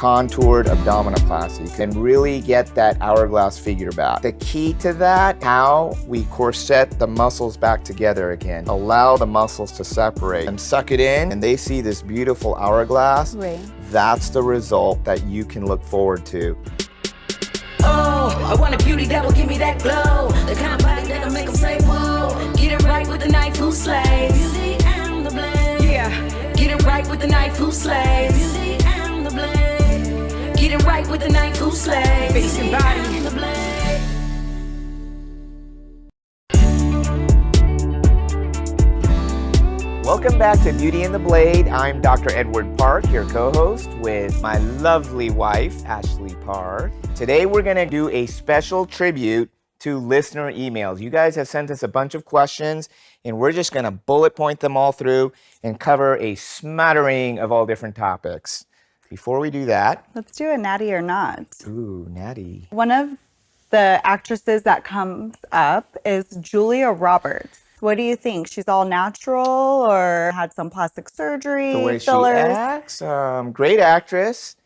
contoured abdominoplasty and really get that hourglass figure back. The key to that, how we corset the muscles back together again. Allow the muscles to separate and suck it in, and they see this beautiful hourglass. Right. That's the result that you can look forward to. Oh, I want a beauty that will give me that glow. The kind of body that'll make them say, whoa. Get it right with the knife who slays. Beauty and the blade. Yeah, get it right with the knife who slays. Beauty and the blade. Get it right with the knife who slays. Face and body. And the blade. Welcome back to Beauty and the Blade. I'm Dr. Edward Park, your co-host with my lovely wife, Ashley Park. Today we're going to do a special tribute to listener emails. You guys have sent us a bunch of questions, and we're just going to bullet point them all through and cover a smattering of all different topics. Before we do that, Let's do a natty or not. ooh, natty. One of the actresses that comes up is Julia Roberts. What do you think? She's all natural or had some plastic surgery, The way fillers? she acts, great actress.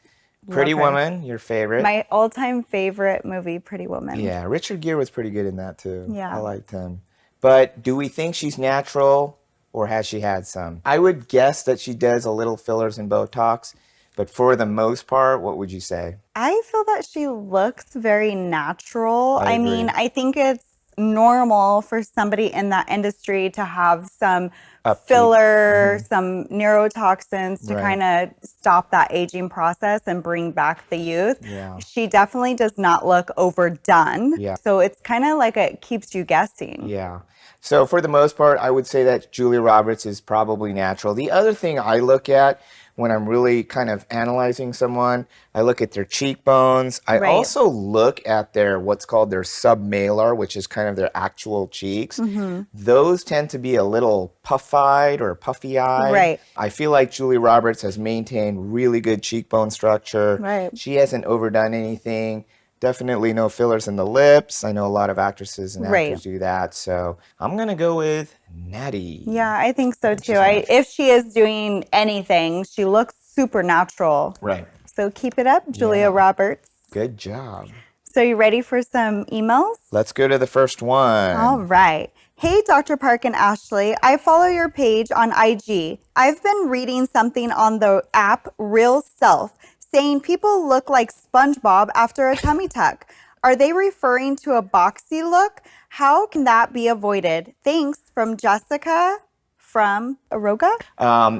Pretty Love her. Woman, your favorite. My all-time favorite movie, Pretty Woman. Yeah, Richard Gere was pretty good in that too. Yeah. I liked him. But do we think she's natural or has she had some? I would guess that she does a little fillers and Botox, but for the most part, what would you say? I feel that she looks very natural. I I mean, agree. I think it's normal for somebody in that industry to have some Upkeep. filler, some neurotoxins to Right. kind of stop that aging process and bring back the youth. Yeah. She definitely does not look overdone. Yeah. So it's kind of like it keeps you guessing. Yeah. So for the most part, I would say that Julia Roberts is probably natural. The other thing I look at when I'm really kind of analyzing someone, I look at their cheekbones. I Right. also look at their what's called their submalar, which is kind of their actual cheeks. Mm-hmm. Those tend to be a little puff-eyed or puffy-eyed. Right. I feel like Julia Roberts has maintained really good cheekbone structure. Right. She hasn't overdone anything. Definitely no fillers in the lips. I know a lot of actresses and Right. actors do that. So I'm going to go with natty. Yeah, I think so too. she's natural. If she is doing anything, she looks super natural. Right. So keep it up, Julia Yeah. Roberts. Good job. So you ready for some emails? Let's go to the first one. All right. Hey, Dr. Park and Ashley. I follow your page on IG. I've been reading something on the app Real Self saying people look like SpongeBob after a tummy tuck. Are they referring to a boxy look? How can that be avoided? Thanks from Jessica from Aroga.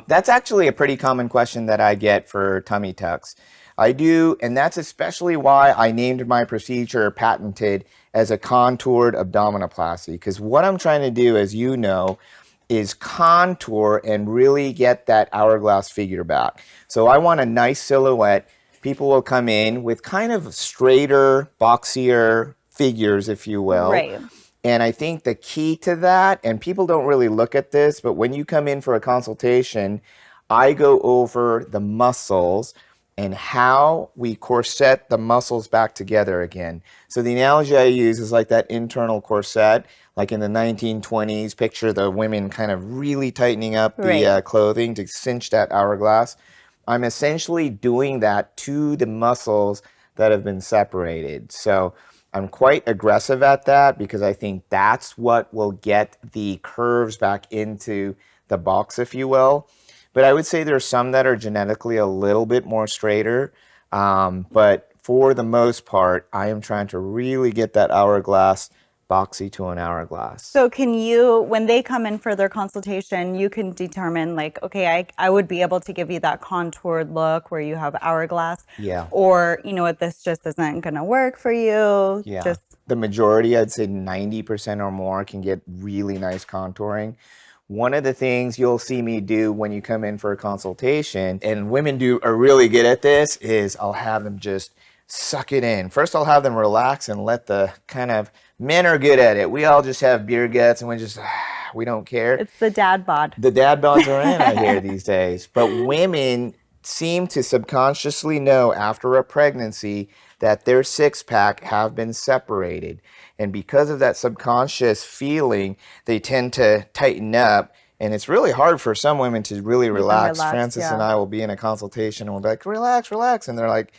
That's actually a pretty common question that I get for tummy tucks. I do, and that's especially why I named my procedure patented as a contoured abdominoplasty. Because what I'm trying to do, as you know, is contour and really get that hourglass figure back. So I want a nice silhouette. People will come in with kind of straighter, boxier figures, if you will. Right. And I think the key to that, and people don't really look at this, but when you come in for a consultation, I go over the muscles and how we corset the muscles back together again. So the analogy I use is like that internal corset, like in the 1920s, picture the women kind of really tightening up the Right. clothing to cinch that hourglass. I'm essentially doing that to the muscles that have been separated. So I'm quite aggressive at that because I think that's what will get the curves back into the box, if you will. But I would say there's some that are genetically a little bit more straighter. But for the most part, I am trying to really get that hourglass boxy to an hourglass. So can you, when they come in for their consultation, you can determine like, okay, I would be able to give you that contoured look where you have hourglass. Yeah. Or, you know what, this just isn't going to work for you. Yeah. Just, The majority, I'd say 90% or more, can get really nice contouring. One of the things you'll see me do when you come in for a consultation, and women are really good at this, is I'll have them just suck it in. First, I'll have them relax and let the kind of, men are good at it. We all just have beer guts and we don't care. it's the dad bod. The dad bods are in, I hear these days. But women seem to subconsciously know after a pregnancy that their six-pack have been separated. And because of that subconscious feeling, they tend to tighten up And it's really hard for some women to really relax. relax, Francis yeah. and I will be in a consultation and we'll be like, relax, relax. And they're like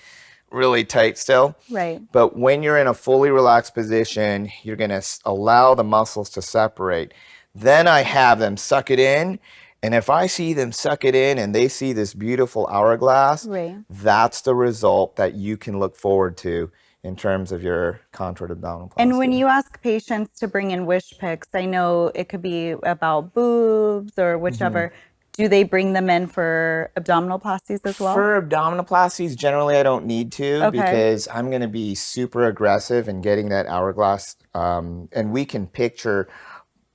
really tight still. Right. But when you're in a fully relaxed position, you're going to allow the muscles to separate. Then I have them suck it in. And if I see them suck it in and they see this beautiful hourglass, Right. that's the result that you can look forward to in terms of your contoured abdominoplasty. And when you ask patients to bring in wish pics, I know it could be about boobs or whichever. Do they bring them in for abdominoplasties as well? For abdominoplasties, generally I don't need to Okay. because I'm going to be super aggressive in getting that hourglass. And we can picture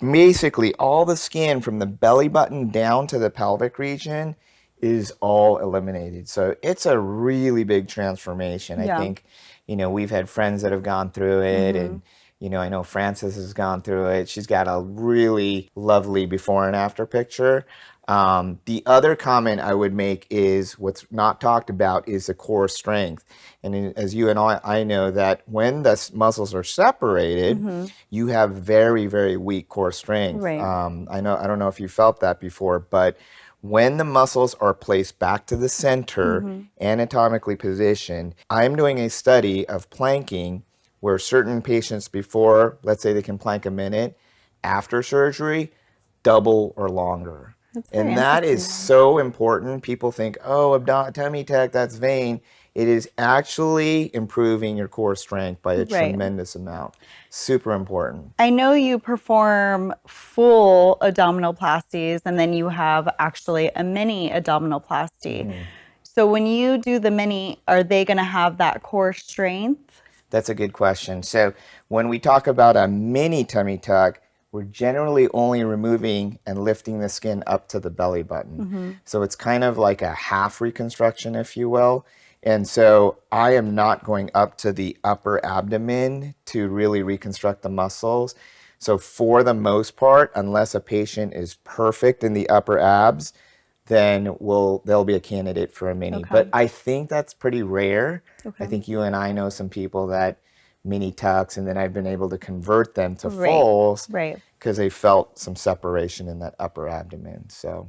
basically all the skin from the belly button down to the pelvic region is all eliminated. So it's a really big transformation. Yeah. I think, we've had friends that have gone through it and, I know Frances has gone through it. She's got a really lovely before and after picture. The other comment I would make is what's not talked about is the core strength. And as you and I know that when the muscles are separated, you have very, very weak core strength. Right. I don't know if you felt that before, but when the muscles are placed back to the center, anatomically positioned, I'm doing a study of planking where certain patients before, let's say they can plank a minute, after surgery, double or longer. very And that is so important. People think, oh, tummy tuck, that's vain. It is actually improving your core strength by a Right. tremendous amount. Super important. I know you perform full abdominoplasties and then you have actually a mini abdominoplasty. So when you do the mini, are they going to have that core strength? That's a good question. So when we talk about a mini tummy tuck, we're generally only removing and lifting the skin up to the belly button. So it's kind of like a half reconstruction, if you will. And so I am not going up to the upper abdomen to really reconstruct the muscles. So for the most part, unless a patient is perfect in the upper abs, then they'll be a candidate for a mini. Okay. But I think that's pretty rare. Okay. I think you and I know some people that mini tucks, and then I've been able to convert them to Right. fulls Right. because they felt some separation in that upper abdomen. So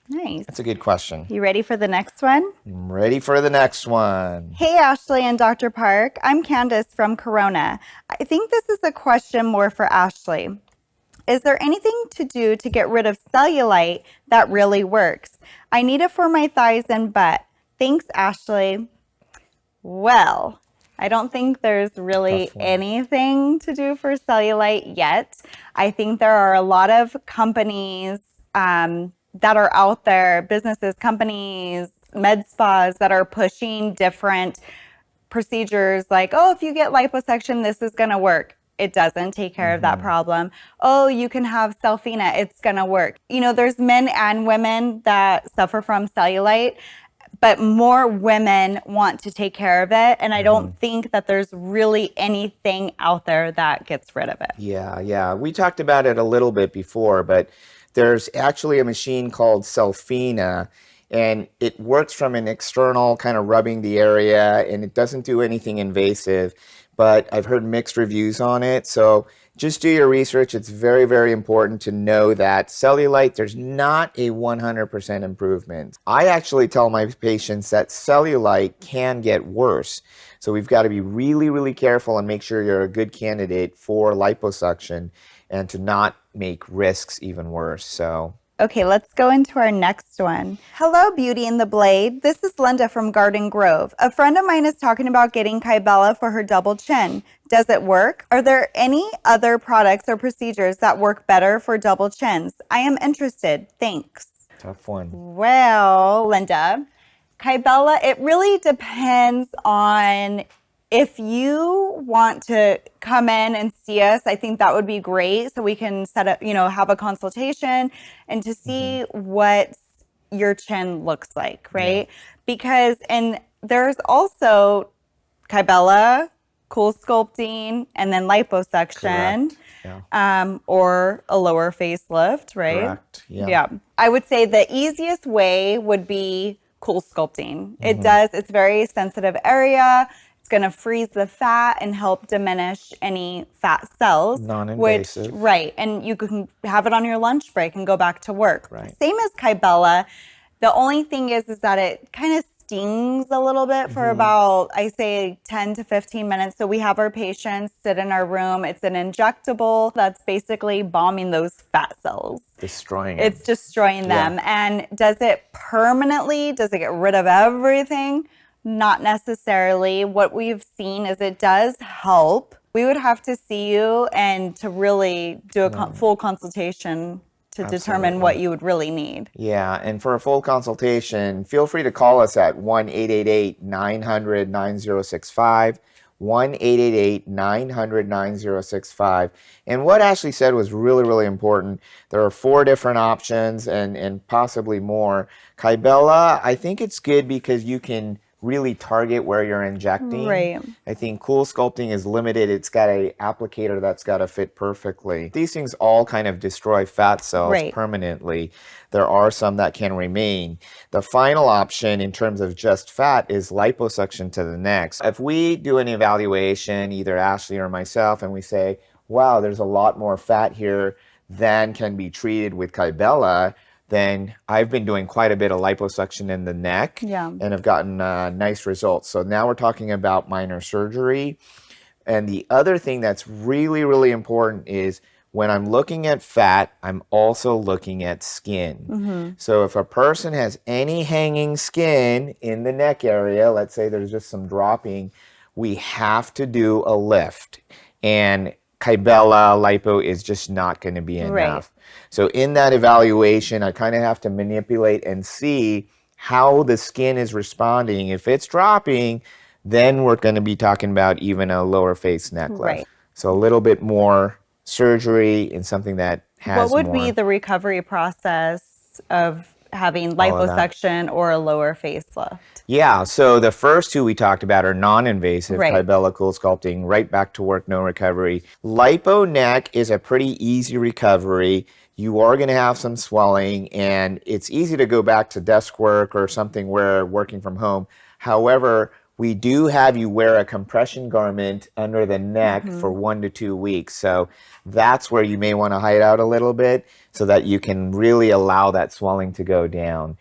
Nice. that's a good question. You ready for the next one? I'm ready for the next one. Hey, Ashley and Dr. Park. I'm Candace from Corona. I think this is a question more for Ashley. Is there anything to do to get rid of cellulite that really works? I need it for my thighs and butt. Thanks, Ashley. Well, I don't think there's really Tough one. anything to do for cellulite yet. I think there are a lot of companies that are out there, businesses, companies, med spas that are pushing different procedures like, oh, if you get liposuction, this is going to work. It doesn't take care of that problem. Oh, you can have Selfina. It's going to work. There's men and women that suffer from cellulite, but more women want to take care of it. And I don't think that there's really anything out there that gets rid of it. Yeah. We talked about it a little bit before, but there's actually a machine called Selfina, and it works from an external kind of rubbing the area, and it doesn't do anything invasive. But I've heard mixed reviews on it. So just do your research. It's very, very important to know that cellulite, there's not a 100% improvement. I actually tell my patients that cellulite can get worse. So we've got to be really, really careful and make sure you're a good candidate for liposuction and to not make risks even worse. So Okay, let's go into our next one. Hello, Beauty and the Blade. This is Linda from Garden Grove. A friend of mine is talking about getting Kybella for her double chin. Does it work? Are there any other products or procedures that work better for double chins? I am interested. Thanks. tough one. Well, Linda, Kybella, it really depends on if you want to come in and see us. I think that would be great. So we can set up, have a consultation and to see what your chin looks like, right? And there's also Kybella, cool sculpting, and then liposuction. Correct. Or a lower facelift, right? Correct. Yeah. I would say the easiest way would be cool sculpting. It's very sensitive area. It's going to freeze the fat and help diminish any fat cells. Non-invasive. Right. And you can have it on your lunch break and go back to work. Right. Same as Kybella. The only thing is that it kind of stings a little bit for about, I say, 10 to 15 minutes. So we have our patients sit in our room. It's an injectable that's basically bombing those fat cells. Destroying it. It's destroying them. And does it permanently? Does it get rid of everything? Not necessarily. What we've seen is it does help. We would have to see you and to really do a full consultation to determine what you would really need. Yeah, and for a full consultation, feel free to call us at 1-888-900-9065, 1-888-900-9065. And what Ashley said was really, really important. There are 4 different options and possibly more. Kybella, I think it's good because you can really target where you're injecting. Right. I think Cool Sculpting is limited. It's got a applicator that's got to fit perfectly. These things all kind of destroy fat cells permanently. There are some that can remain. The final option in terms of just fat is liposuction to the neck. If we do an evaluation, either Ashley or myself, and we say, wow, there's a lot more fat here than can be treated with Kybella, then I've been doing quite a bit of liposuction in the neck and have gotten nice results. So now we're talking about minor surgery. And the other thing that's really, really important is when I'm looking at fat, I'm also looking at skin. So if a person has any hanging skin in the neck area, let's say there's just some dropping, we have to do a lift. And Kybella lipo is just not going to be enough. So in that evaluation, I kind of have to manipulate and see how the skin is responding. If it's dropping, then we're going to be talking about even a lower face neck lift. So a little bit more surgery and something that has What would more. be the recovery process of having liposuction or a lower facelift? Yeah, so the first 2 we talked about are non-invasive, Kybella, Cool Sculpting, right back to work, no recovery. Lipo neck is a pretty easy recovery. You are going to have some swelling, and it's easy to go back to desk work or something where working from home. However, we do have you wear a compression garment under the neck for 1 to 2 weeks. So that's where you may want to hide out a little bit so that you can really allow that swelling to go down.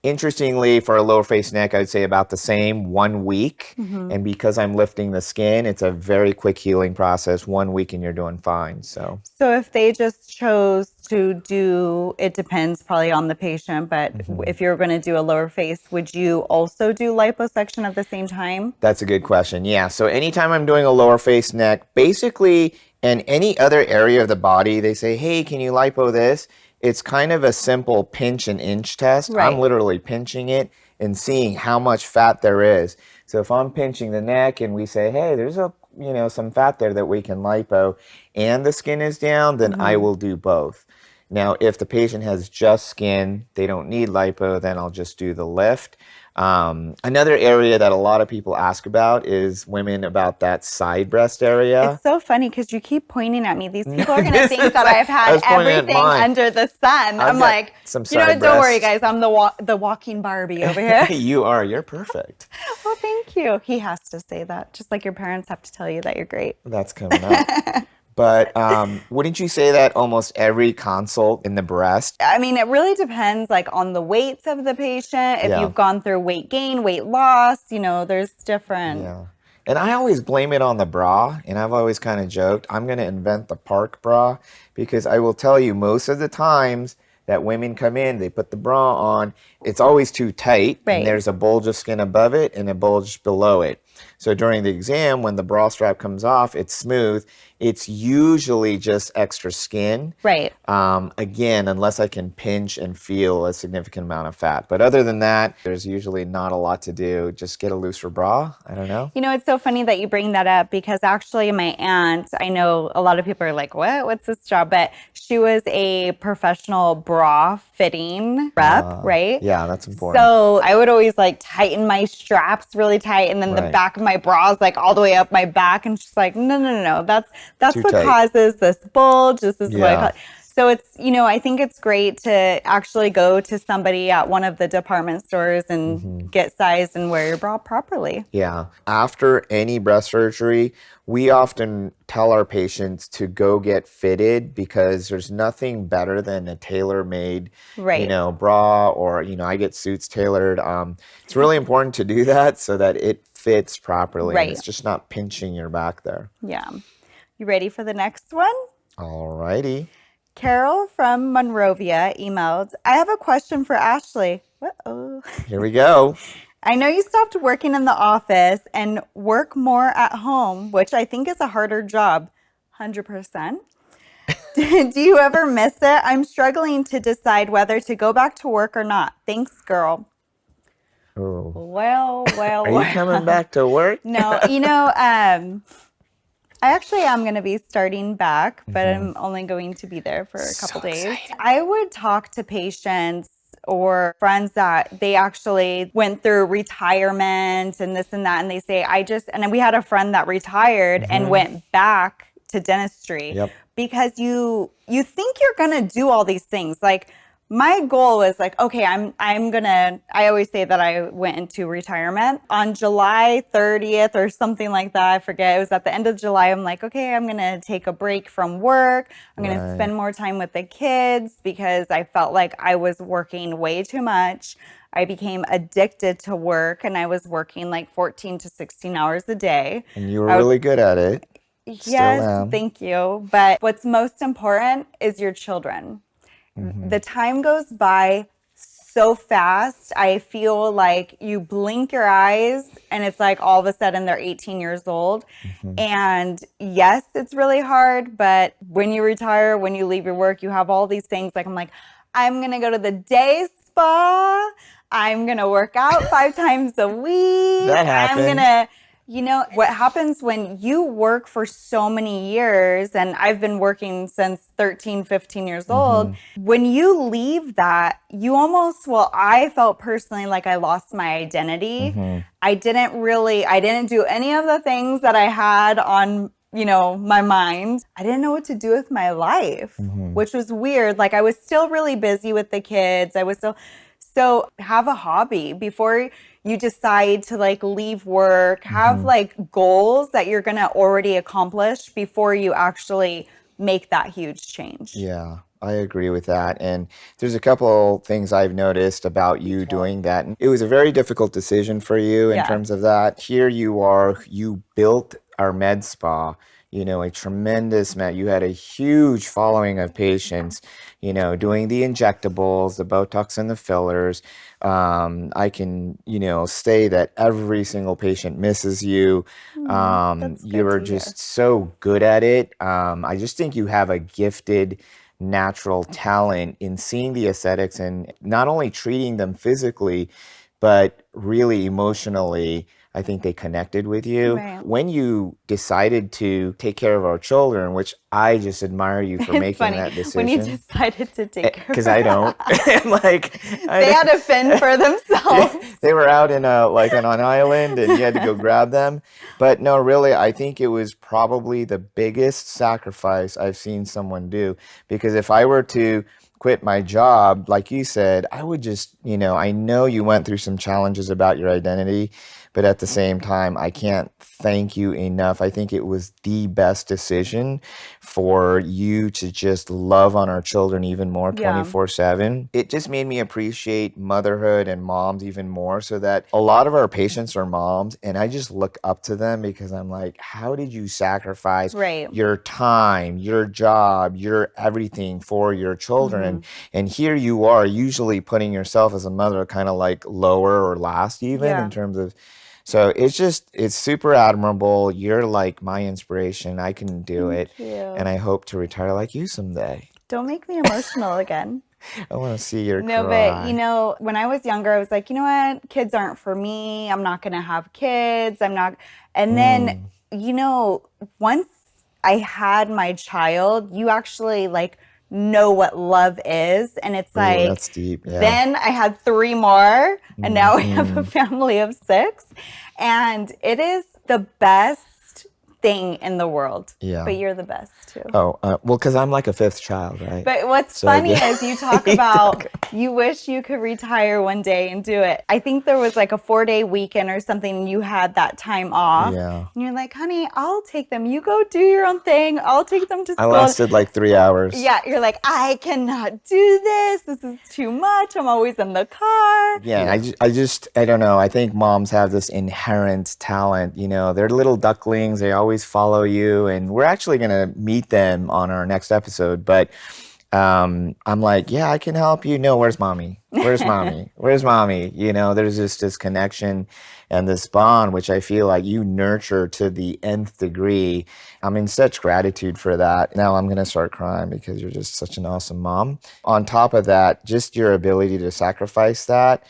Interestingly, for a lower face neck, I would say about the same, 1 week. And because I'm lifting the skin, it's a very quick healing process. 1 week and you're doing fine. So if they just chose to do, it depends probably on the patient, but if you're going to do a lower face, would you also do liposuction at the same time? That's a good question. Yeah. So anytime I'm doing a lower face neck, basically, and any other area of the body, they say, hey, can you lipo this? It's kind of a simple pinch and inch test. I'm literally pinching it and seeing how much fat there is. So if I'm pinching the neck and we say, hey, there's some fat there that we can lipo and the skin is down, then I will do both. Now, if the patient has just skin, they don't need lipo, then I'll just do the lift. Another area that a lot of people ask about is women about that side breast area. It's so funny because you keep pointing at me. These people are going to think that I've had everything under the sun. I'm like, don't worry, guys. I'm the walking Barbie over here. You are. You're perfect. Well, thank you. He has to say that, just like your parents have to tell you that you're great. That's coming up. But wouldn't you say that almost every consult in the breast? I mean, it really depends on the weights of the patient. If you've gone through weight gain, weight loss, there's different. Yeah. And I always blame it on the bra. And I've always kind of joked, I'm going to invent the Park bra because I will tell you most of the times that women come in, they put the bra on, it's always too tight. And there's a bulge of skin above it and a bulge below it. So during the exam, when the bra strap comes off, it's smooth. It's usually just extra skin. Again, unless I can pinch and feel a significant amount of fat. But other than that, there's usually not a lot to do. Just get a looser bra. I don't know. It's so funny that you bring that up because actually my aunt, I know a lot of people are like, what? What's this job? But she was a professional bra fitting rep, right? Yeah, that's important. So I would always tighten my straps really tight and then the back of my bra is all the way up my back. And she's like, no. That's what tight. causes this bulge. This is what So it's, I think it's great to actually go to somebody at one of the department stores and get sized and wear your bra properly. Yeah. After any breast surgery, we often tell our patients to go get fitted because there's nothing better than a tailor-made, Right. bra or, I get suits tailored. It's really important to do that so that it fits properly and Right. it's just not pinching your back there. Yeah. You ready for the next one? All righty. Carol from Monrovia emailed, I have a question for Ashley. Uh-oh. Here we go. I know you stopped working in the office and work more at home, which I think is a harder job. 100%. Do you ever miss it? I'm struggling to decide whether to go back to work or not. Thanks, girl. Oh. Well. Are you coming back to work? No, I actually am going to be starting back, but I'm only going to be there for a couple days. exciting. I would talk to patients or friends that they actually went through retirement and this and that, and they say, and then we had a friend that retired and went back to dentistry. Yep. Because you think you're going to do all these things. Like, my goal was like, okay, I always say that I went into retirement on July 30th or something like that. I forget. It was at the end of July. I'm like, okay, I'm going to take a break from work. I'm going to spend more time with the kids because I felt like I was working way too much. I became addicted to work and I was working like 14 to 16 hours a day. And you were really good at it. Yes, am. thank you. But what's most important is your children. The time goes by so fast. I feel like you blink your eyes and it's like all of a sudden they're 18 years old. And yes, it's really hard, but when you retire, when you leave your work, you have all these things. Like, I'm like, I'm going to go to the day spa. I'm going to work out 5 times a week. That happened. I'm going to, what happens when you work for so many years, and I've been working since 13, 15 years old, when you leave that, I felt personally like I lost my identity. I didn't do any of the things that I had on my mind. I didn't know what to do with my life, which was weird. Like, I was still really busy with the kids. So have a hobby before you decide to leave work. Have goals that you're going to already accomplish before you actually make that huge change. Yeah, I agree with that. And there's a couple things I've noticed about you doing that. And it was a very difficult decision for you in terms of that. Here you are, you built our med spa, a tremendous you had a huge following of patients, doing the injectables, the Botox and the fillers. I can, say that every single patient misses you. You're just so good at it. I just think you have a gifted natural talent in seeing the aesthetics and not only treating them physically, but really emotionally. I think they connected with you. Right. When you decided to take care of our children, which I just admire you for making funny. that decision. When you decided to take care Because of I don't. they had to fend for themselves. They were out in on an island and you had to go grab them. But no, really, I think it was probably the biggest sacrifice I've seen someone do. Because if I were to quit my job, like you said, I would just, I know you went through some challenges about your identity, but at the same time, I can't thank you enough. I think it was the best decision for you to just love on our children even more 24/7. It just made me appreciate motherhood and moms even more, so that a lot of our patients are moms and I just look up to them because I'm like, how did you sacrifice your time, your job, your everything for your children? And here you are usually putting yourself as a mother kind of lower or last even in terms of. So it's super admirable. You're like my inspiration. I can do it. And I hope to retire like you someday. Don't make me emotional again. I want to see your No, cry. but when I was younger, I was like, you know what? Kids aren't for me. I'm not going to have kids. I'm not. And then, once I had my child, you actually know what love is. And it's that's deep. Yeah. Then I had 3 more and now we have a family of 6. And it is the best thing in the world. Yeah. But you're the best too. Oh, well, because I'm like a fifth child, right? But what's So I funny get- is you talk about you wish you could retire one day and do it. I think there was like a 4-day weekend or something, and you had that time off. Yeah. And you're like, honey, I'll take them. You go do your own thing. I'll take them to I school. lasted like 3 hours. Yeah, you're like, I cannot do this. This is too much. I'm always in the car. Yeah, I don't know. I think moms have this inherent talent. You know, they're little ducklings. They always follow you. And we're actually going to meet them on our next episode. But I'm like, yeah, I can help you. No, where's mommy? Where's mommy? Where's mommy? You know, there's just this connection and this bond, which I feel like you nurture to the nth degree. I'm in such gratitude for that. Now I'm going to start crying because you're just such an awesome mom. On top of that, just your ability to sacrifice that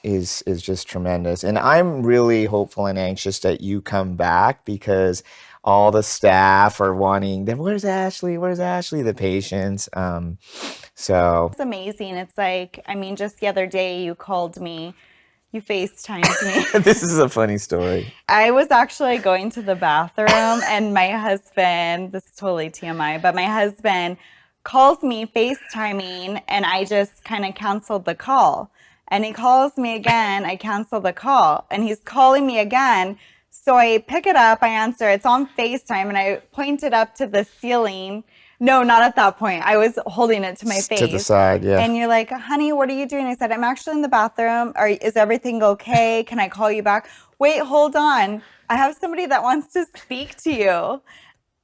is just tremendous. And I'm really hopeful and anxious that you come back because all the staff are wanting, then where's Ashley? Where's Ashley? The patients. So It's amazing. It's like, I mean, just the other day you called me, you FaceTimed me. this is a funny story. I was actually going to the bathroom and my husband, this is totally TMI, but my husband calls me FaceTiming and I just kind of canceled the call. And he calls me again, I cancel the call. And he's calling me again. So I pick it up, I answer, it's on FaceTime, and I pointed up to the ceiling. No, not at that point. I was holding it to my face. To the side, yeah. And you're like, honey, what are you doing? I said, I'm actually in the bathroom. Is everything okay? Can I call you back? Wait, hold on. I have somebody that wants to speak to you.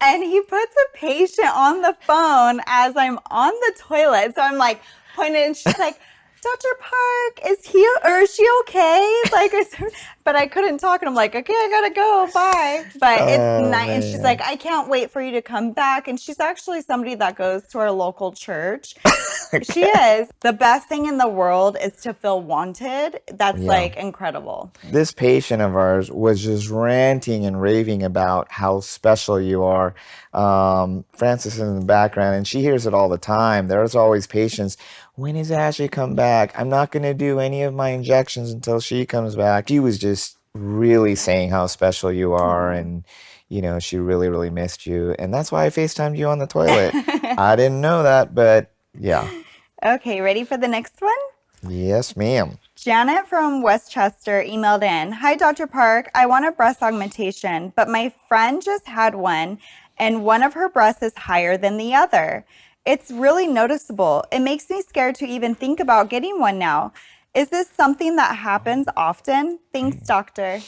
And he puts a patient on the phone as I'm on the toilet. So I'm like pointing, and she's like, Dr. Park, is she okay? Like, but I couldn't talk, and I'm like, okay, I gotta go, bye. But it's nice, and she's like, I can't wait for you to come back. And she's actually somebody that goes to our local church. She is. The best thing in the world is to feel wanted. That's like incredible. This patient of ours was just ranting and raving about how special you are. Frances is in the background, and she hears it all the time. There's always patients. When is Ashley come back? I'm not going to do any of my injections until she comes back. She was just really saying how special you are, and you know, she really, really missed you. And that's why I FaceTimed you on the toilet. I didn't know that, but yeah. Okay, ready for the next one? Yes, ma'am. Janet from Westchester emailed in, Hi, Dr. Park. I want a breast augmentation, but my friend just had one, and one of her breasts is higher than the other. It's really noticeable. It makes me scared to even think about getting one now. Is this something that happens often? Thanks, doctor.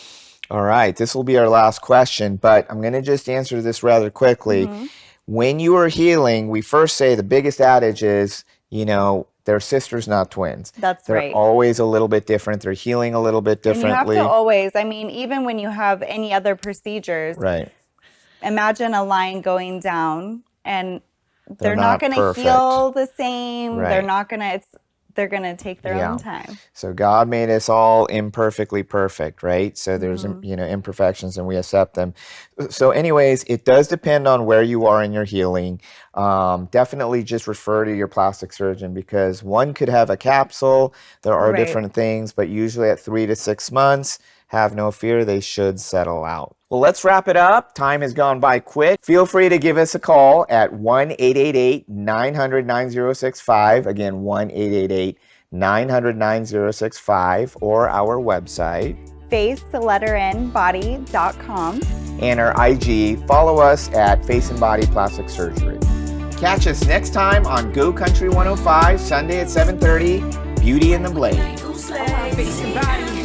All right, this will be our last question, but I'm going to just answer this rather quickly. When you are healing, we first say the biggest adage is, you know, they're sisters, not twins. That's They're right. always a little bit different. They're healing a little bit And you have differently. to always, I mean, even when you have any other procedures, Right. imagine a line going down and they're not not going to perfect. heal the same. They're Right. not going to, they're going to take their Yeah. own time. So God made us all imperfectly perfect, right? So there's you know, imperfections, and we accept them. So anyways, it does depend on where you are in your healing. Definitely just refer to your plastic surgeon, because one could have a capsule. There are Right. different things, but usually at 3 to 6 months, have no fear, they should settle out. Well, let's wrap it up. Time has gone by quick. Feel free to give us a call at 1-888-900-9065. Again, 1-888-900-9065, or our website. FaceTheLetterNBody.com. And our IG, follow us at Face and Body Plastic Surgery. Catch us next time on Go Country 105, Sunday at 7:30, Beauty and the Blade. Face and body.